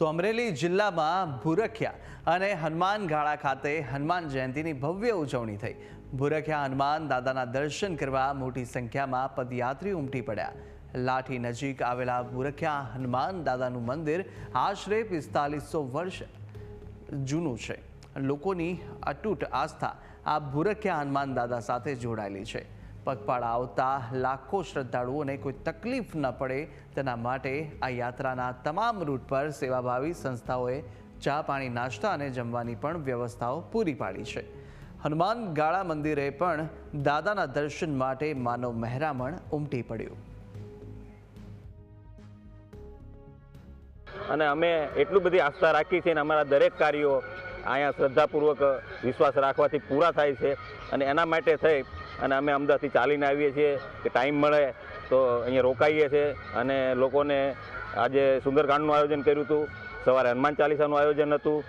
તો અમરેલી જિલ્લામાં ભૂરખિયા અને હનુમાન ગાળા ખાતે હનુમાન જયંતીની ભવ્ય ઉજવણી થઈ। ભૂરખિયા હનુમાન દાદાના દર્શન કરવા મોટી સંખ્યામાં પદયાત્રીઓ ઉમટી પડ્યા। લાઠી નજીક આવેલા ભૂરખિયા હનુમાન દાદાનું મંદિર આશરે 4500 વર્ષ જૂનું છે। લોકોની અતૂટ આસ્થા આ ભૂરખિયા હનુમાન દાદા સાથે જોડાયેલી છે। પગપાળા આવતા લાખો શ્રદ્ધાળુઓને કોઈ તકલીફ ન પડે તેના માટે આ યાત્રાના તમામ રૂટ પર સેવાભાવી સંસ્થાઓએ ચા પાણી નાસ્તા અને જમવાની પણ વ્યવસ્થાઓ પૂરી પાડી છે। હનુમાન ગાળા મંદિરે પણ દાદાના દર્શન માટે માનવ મહેરામણ ઉમટી પડ્યું। અને અમે એટલું બધી આસ્થા રાખી છે અને અમારા દરેક કાર્યો અહીંયા શ્રદ્ધાપૂર્વક વિશ્વાસ રાખવાથી પૂરા થાય છે। અને એના માટે થઈ અને અમે અમદાવાદથી ચાલીને આવીએ છીએ કે ટાઈમ મળે તો અહીંયા રોકાઈએ છીએ। અને લોકોને આજે સુંદરકાંડનું આયોજન કર્યું હતું, સવારે હનુમાન ચાલીસાનું આયોજન હતું।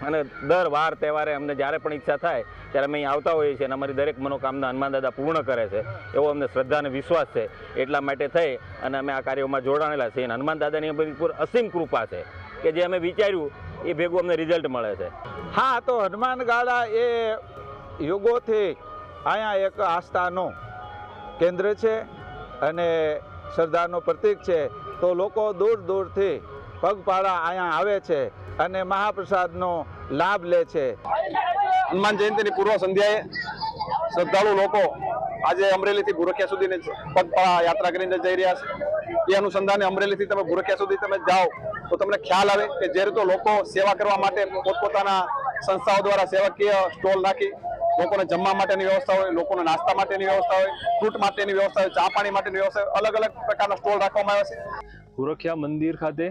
અને દર વાર તહેવારે અમને જ્યારે પણ ઈચ્છા થાય ત્યારે અમે અહીં આવતા હોઈએ છીએ અને અમારી દરેક મનોકામના હનુમાન દાદા પૂર્ણ કરે છે એવો અમને શ્રદ્ધા અને વિશ્વાસ છે। એટલા માટે થઈ અને અમે આ કાર્યોમાં જોડાયેલા છીએ। હનુમાન દાદાની અમારી અસીમ કૃપા છે કે જે અમે વિચાર્યું એ ભેગું અમને રિઝલ્ટ મળે છે। હા, તો હનુમાન ગાળા એ યુગોથી અહીંયા એક આસ્થાનું કેન્દ્ર છે અને શ્રદ્ધાનું પ્રતીક છે। તો લોકો દૂર દૂરથી પગપાળા અહીંયા આવે છે અને મહાપ્રસાદનો લાભ લે છે। હનુમાન જયંતીની પૂર્વ સંધ્યાએ શ્રદ્ધાળુ લોકો આજે અમરેલીથી ભૂરખિયા સુધીની પગપાળા યાત્રા કરીને જઈ રહ્યા છે। એ અનુસંધાને અમરેલીથી તમે ભૂરખિયા સુધી તમે જાઓ તો તમને ખ્યાલ આવે કે જે રીતે લોકો સેવા કરવા માટે પોતપોતાના સંસ્થાઓ દ્વારા સેવાકીય સ્ટોલ નાખી લોકોને જમવા માટેની વ્યવસ્થા હોય, લોકોને નાસ્તા માટેની વ્યવસ્થા હોય, ફ્રૂટ માટેની વ્યવસ્થા હોય, ચા પાણી માટેની વ્યવસ્થા હોય, અલગ અલગ પ્રકારના સ્ટોલ રાખવામાં આવે છે। ભૂરખિયા મંદિર ખાતે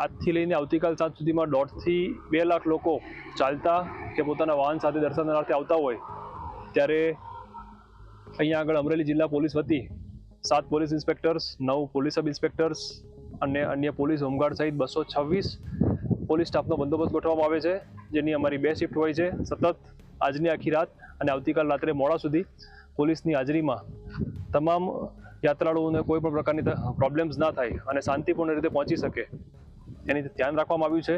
આજથી લઈને આવતીકાલ સાંજ સુધીમાં 1.5 થી 2 લાખ લોકો ચાલતા કે પોતાના વાહન સાથે દર્શનાર્થે આવતા હોય ત્યારે અહીંયા આગળ અમરેલી જિલ્લા પોલીસ વતી 7 police inspectors, 9 police sub inspectors અને અન્ય પોલીસ હોમગાર્ડ સહિત 226 પોલીસ સ્ટાફનો બંદોબસ્ત ગોઠવવામાં આવે છે, જેની અમારી 2 શિફ્ટ હોય છે। સતત આજની આખી રાત અને આવતીકાલ રાત્રે મોડા સુધી પોલીસની હાજરીમાં તમામ યાત્રાળુઓને કોઈ પણ પ્રકારની પ્રોબ્લેમ્સ ના થાય અને શાંતિપૂર્ણ રીતે પહોંચી શકે એની ધ્યાન રાખવામાં આવ્યું છે।